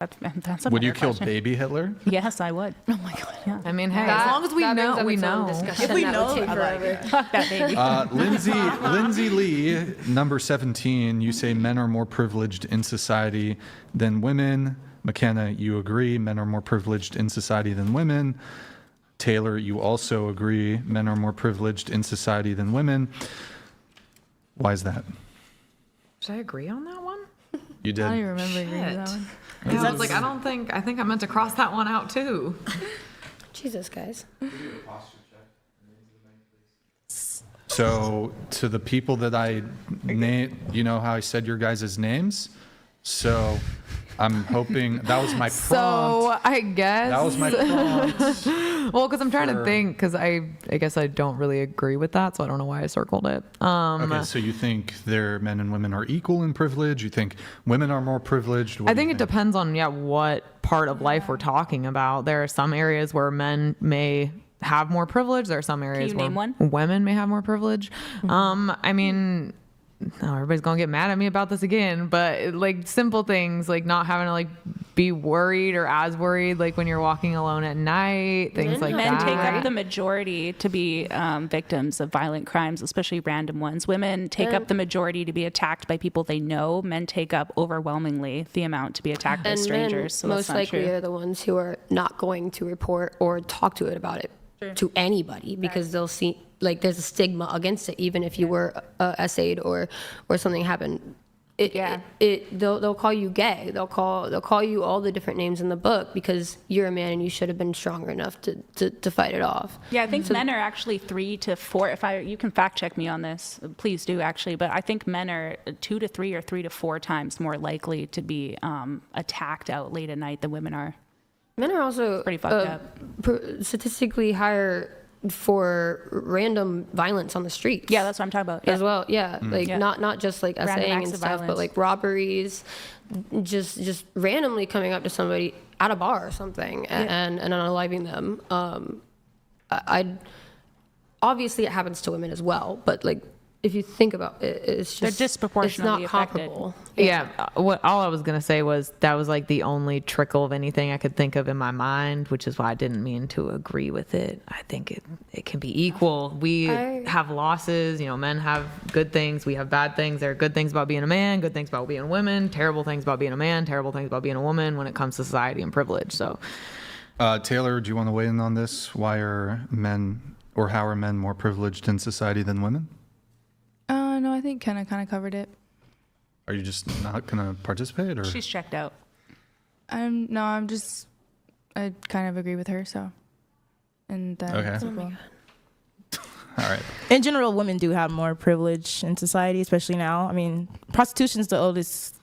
That's a Would you better kill question. baby Hitler? Yes, I would. Oh my god. Yeah. I mean, hey, as long as we know, we know. If we know, Fuck that baby. Lindsay Lee, number 17, you say men are more privileged in society than women. McKenna, you agree, men are more privileged in society than women. Taylor, you also agree, men are more privileged in society than women. Why is that? Should I agree on that one? You did. I don't even remember agreeing with that one. Because I was like, I think I meant to cross that one out too. Jesus, guys. So to the people that I name, you know how I said your guys' names? So I'm hoping that was my prompt. So I guess That was my prompt. well, because I'm trying to think, because I guess I don't really agree with that, so I don't know why I circled it. Okay, so you think men and women are equal in privilege? You think women are more privileged? I think it depends on what part of life we're talking about. There are some areas where men may have more privilege. There are some areas where women may have more privilege. I mean, no, everybody's gonna get mad at me about this again, but like simple things like not having to like be worried or as worried like when you're walking alone at night, things like Men that. take up the majority to be victims of violent crimes, especially random ones. Women take up the majority to be attacked by people they know. Men take up overwhelmingly the amount to be attacked by strangers. So most that's not likely true. are the ones who are not going to report or talk to it about it to anybody because they'll see like there's a stigma against it, even if you were essayed or something happened. They'll call you gay. They'll call you all the different names in the book because you're a man and you should have been stronger enough to fight it off. Yeah, I think men are actually 3 to 4. You can fact check me on this, please do actually. But I think men are 2 to 3 or 3 to 4 times more likely to be attacked out late at night than women are. Men are also Pretty fucked up. Statistically higher for random violence on the streets. Yeah, that's what I'm talking about. As well, yeah. Like Yeah. not just like Random essaying acts and of stuff, but violence. like robberies, just randomly coming up to somebody at a bar or something and unaliving them. I obviously it happens to women as well, but like if you think about it, it's just They're disproportionately it's not affected. comparable. Yeah, all I was gonna say was that was like the only trickle of anything I could think of in my mind, which is why I didn't mean to agree with it. I think it can be equal. We have losses, men have good things, we have bad things. There are good things about being a man, good things about being a woman, terrible things about being a man, terrible things about being a woman when it comes to society and privilege. So, Taylor, do you want to weigh in on this? Why are men or how are men more privileged in society than women? No, I think Kenna kind of covered it. Are you just not going to participate, or? She's checked out. I kind of agree with her, so. And that Okay. it's equal. All right. In general, women do have more privilege in society, especially now. I mean, prostitution's the oldest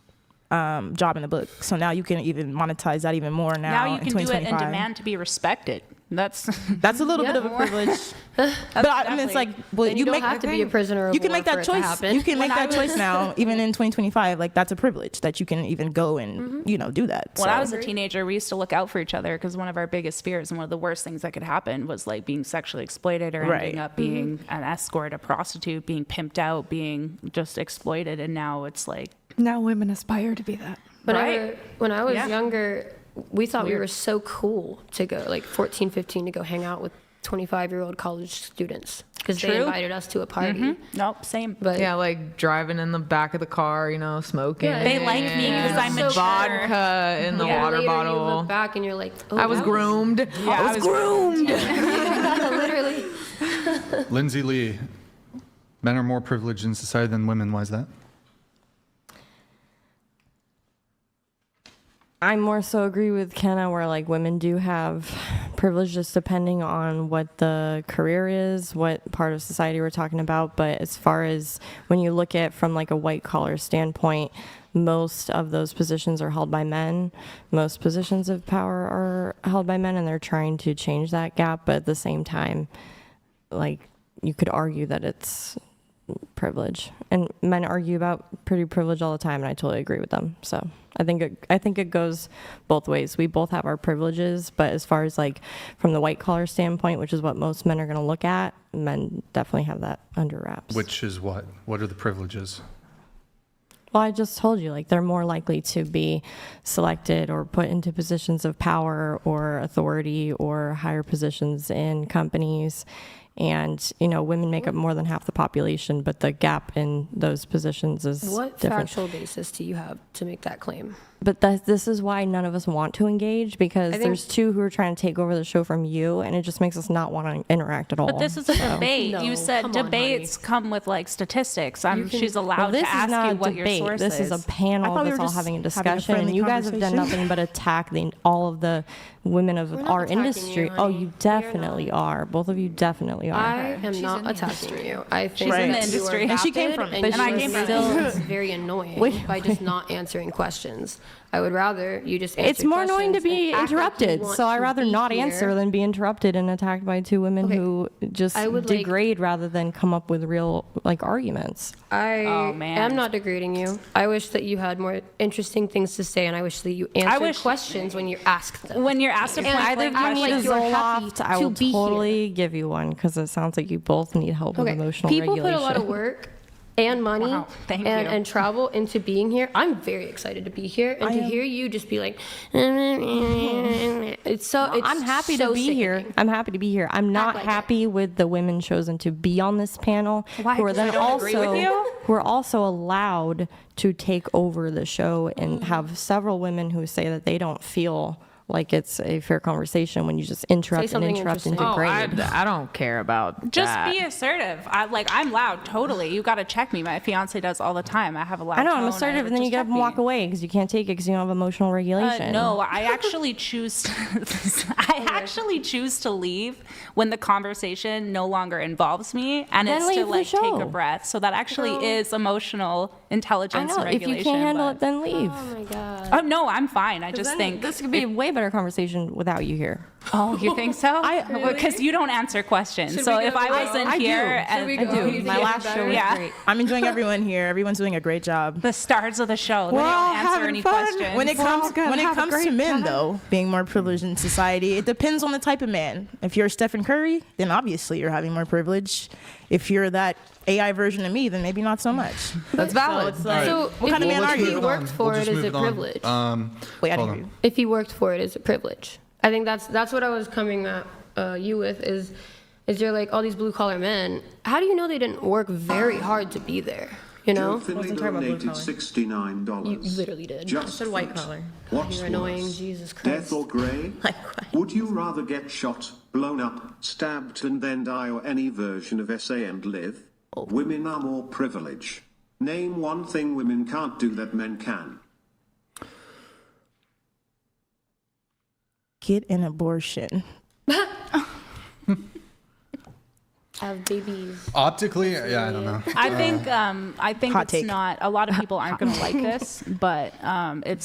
job in the book, so now you can even monetize that even more now. Now you can in do it 2025. and demand to be respected. That's a little bit of a privilege. But I mean, it's like, well, And you don't have to be a prisoner of you can war make that for it to choice. happen. You can make that choice now, even in 2025. Like that's a privilege that you can even go and do that. When I was a teenager, we used to look out for each other because one of our biggest fears and one of the worst things that could happen was like being sexually exploited or ending up being an escort, a prostitute, being pimped out, being just exploited. And now it's like, now women aspire to be that. When I was younger, we thought we were so cool to go, like 14, 15, to go hang out with 25-year-old college students because they invited us to a party. Nope, same. But yeah, like driving in the back of the car, smoking. Yeah, They like me because I'm mature. Vodka in the water later bottle. You look back and you're like, oh, I was groomed. Yeah, I was groomed. literally. Lindsay Lee, men are more privileged in society than women. Why is that? I more so agree with Kenna where like women do have privilege just depending on what the career is, what part of society we're talking about. But as far as when you look at from like a white collar standpoint, most of those positions are held by men. Most positions of power are held by men, and they're trying to change that gap. But at the same time, like you could argue that it's privilege, and men argue about pretty privilege all the time, and I totally agree with them. So I think it goes both ways. We both have our privileges, but as far as like from the white collar standpoint, which is what most men are going to look at, men definitely have that under wraps. Which is what? What are the privileges? Well, I just told you, like, they're more likely to be selected or put into positions of power or authority or higher positions in companies. And, you know, women make up more than half the population, but the gap in those positions is What different. factual basis do you have to make that claim? But this is why none of us want to engage, because there's two who are trying to take over the show from you, and it just makes us not want to interact at all. But this is a debate. No, You said come on, debates come with like statistics. She's Well, allowed this to is ask not you a what your debate. source This is a panel thought we that's were all just having a having a discussion, and friendly you guys have done conversation. nothing but attack all of the women of We're not our attacking industry. you, Oh, honey. you We are definitely not. are. Both of you definitely are. I am not attacking you. I think in the that you are industry. And she came vapid from it. and And I you came are from still it. it's very annoying by just not answering questions. I would rather you just answer It's more annoying to questions be and act like you interrupted, want so I'd to rather be not here. answer than be interrupted and attacked by two women Okay. who just I would like- degrade rather than come up with real arguments. I man. am not degrading you. I wish that you had more interesting things to say, and I wish that you answered wish- questions when you're asked them. When you're asked a And point either blank you question, need Need you're a happy Zoloft, I to will be totally give you one, because it sounds like you both need help with emotional People regulation. put a lot of work and money Wow, thank you. and travel into being here. I'm very excited to be here, and to hear you just be like, it's so. It's I'm happy so to be here. sickening. I'm happy to be here. I'm not like it. happy with the women chosen to be on this panel, Why? who are 'Cause then they don't agree with you? who are also allowed to take over the show and have several women who say that they don't feel like it's a fair conversation when you just interrupt and something interrupt and interesting. degrade. I don't care about just that. be assertive. I'm loud, totally. You got to check me. My fiance does all the time. I have a loud I know, tone. I'm assertive, and then you just get up check and me. walk away because you can't take it because you don't have emotional regulation. No, I actually choose. I actually choose to leave when the conversation no longer involves me, and Then it's leave to the like take show. a breath. So that actually Girl. is emotional I intelligence know. and If regulation. you can't handle but- it, then leave. Oh my god. Oh no, I'm fine. I just Then think this could be a way better conversation without you here. Oh, you think so? Because you don't answer questions. Should so we if go? I was in I do. here Should and we I go? do. You think My it's last show better? was Yeah. great. I'm enjoying everyone here. Everyone's doing a great job. the stars of the show, they We're all don't answer having any fun. questions. When it comes to men, though, being more privileged in society, it depends on the type of man. If you're Stephen Curry, then obviously you're having more privilege. If you're that AI version of me, then maybe not so much. That's valid. it's like, So what kind of man if are you you? worked for it, is it privilege? Wait, I hold didn't on. hear you. If you worked for it, is it privilege? I think that's what I was coming at you with is there like all these blue collar men? How do you know they didn't work very hard to be there? You know, Finley donated $69. you literally did. Just said white for it. collar. What's You're annoying, worse, Jesus Christ. death or grey? Likewise. Would you rather get shot, blown up, stabbed and then die, or any version of SA and live? Women are more privileged. Name one thing women can't do that men can. Get an abortion. Have babies. Optically, yeah, I don't know. I think Hot it's take. not. A lot of people aren't going to like this, but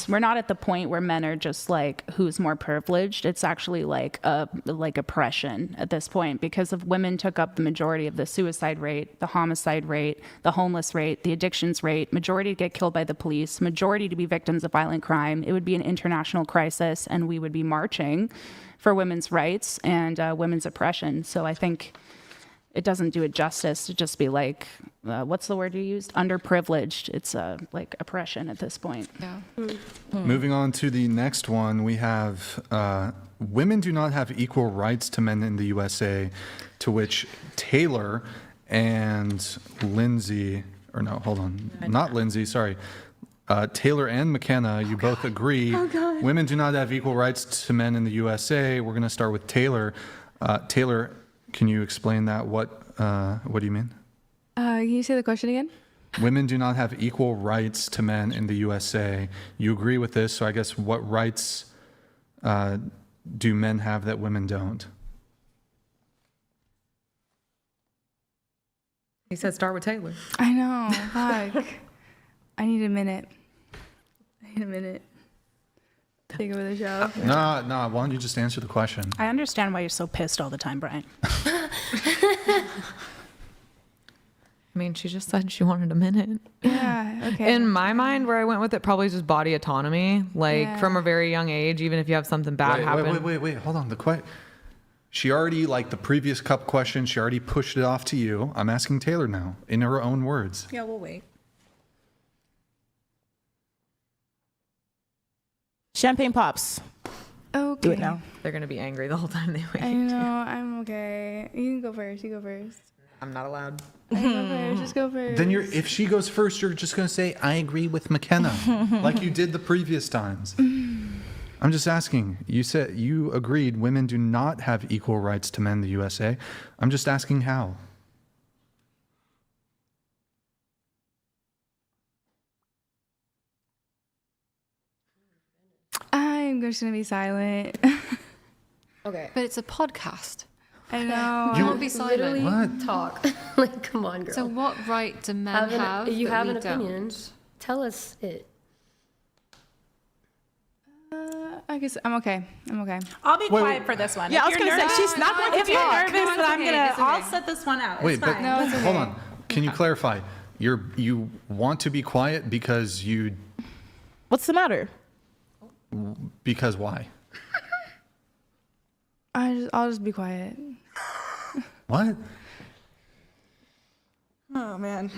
we're not at the point where men are just like who's more privileged. It's actually like oppression at this point because of women took up the majority of the suicide rate, the homicide rate, the homeless rate, the addictions rate. Majority to get killed by the police. Majority to be victims of violent crime. It would be an international crisis, and we would be marching for women's rights and women's oppression. So I think it doesn't do it justice to just be like, what's the word you used? Underprivileged. It's like oppression at this point. Moving on to the next one, we have women do not have equal rights to men in the USA, to which Taylor and Lindsay, or no, hold on, not Lindsay, sorry. Taylor and McKenna, you both agree. Women do not have equal rights to men in the USA. We're going to start with Taylor. Taylor, can you explain that? What do you mean? Can you say the question again? Women do not have equal rights to men in the USA. You agree with this, so I guess what rights do men have that women don't? He said start with Taylor. I know. Fuck. I need a minute. Take over the show. No, why don't you just answer the question? I understand why you're so pissed all the time, Brian. I mean, she just said she wanted a minute. Yeah. Okay. In my mind, where I went with it, probably just body autonomy. Like from a very young age, even if you have something bad happen. Wait, hold on. She already, like the previous cup question, she already pushed it off to you. I'm asking Taylor now, in her own words. Yeah, we'll wait. Champagne pops. Okay. Do it now. They're gonna be angry the whole time they wait. I know. I'm okay. You can go first. You go first. I'm not allowed. You go first. Just go first. Then if she goes first, you're just going to say, I agree with McKenna, like you did the previous times. I'm just asking. You said you agreed women do not have equal rights to men in the USA. I'm just asking how. I'm just gonna be silent. Okay. But it's a podcast. I know. You won't be silent. Literally What? talk. Like, come on, girl. So what right do men have? You that have we an opinion. don't? Tell us it. I guess I'm okay. I'm okay. I'll be Wait, quiet wait. for this one. Yeah, I If was you're gonna say nervous- she's not going to If you're talk. nervous, then I'm gonna. It's okay. I'll set this one out. Wait, It's but fine. No, it's okay. hold on. Can you clarify? You want to be quiet because What's the matter? because why? I'll just be quiet. What? Oh man.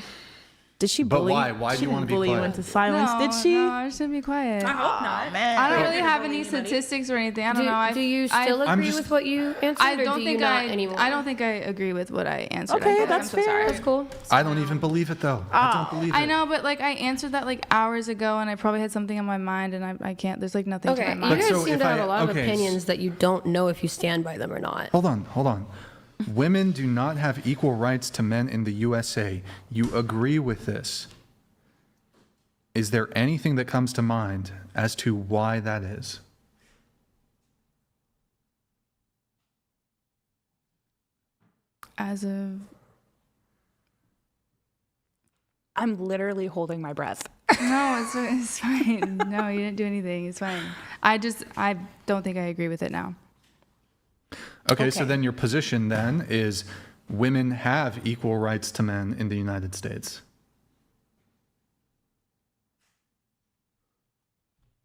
Did she But bully? why? Why do you She wanna didn't be bully you quiet? into silence? No, Did she? No, I'm just gonna be quiet. I hope not. Man. I don't really have any statistics or anything. I don't know. Do you still I'm agree just- with what you answered, I or don't do you think not anymore? I don't think I agree with what I answered. Okay, I guess. that's I'm so fair. sorry. That's cool. I don't even believe it though. I don't believe it. I know, but like I answered that like hours ago, and I probably had something on my mind, and I can't. There's like nothing Okay, to you my mind. guys so seem if to have I- a lot of okay, opinions that you don't know if you stand by them or not. Hold on. Women do not have equal rights to men in the USA. You agree with this. Is there anything that comes to mind as to why that is? As of I'm literally holding my breath. no, it's fine. No, you didn't do anything. It's fine. I don't think I agree with it now. Okay, so then your position then is women have equal rights to men in the United States.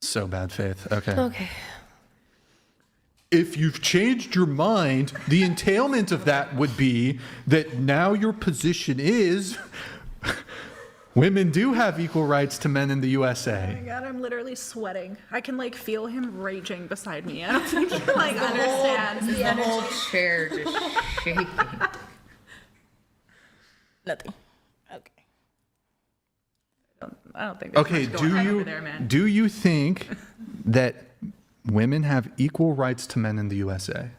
So bad faith. Okay. Okay. If you've changed your mind, the entailment of that would be that now your position is women do have equal rights to men in the USA. Oh my God, I'm literally sweating. I can like feel him raging beside me. I don't think he like understands the energy. whole chair just shaking. Nothing. Okay. I don't think. There's Okay, much going on over there, man. do you think that women have equal rights to men in the USA?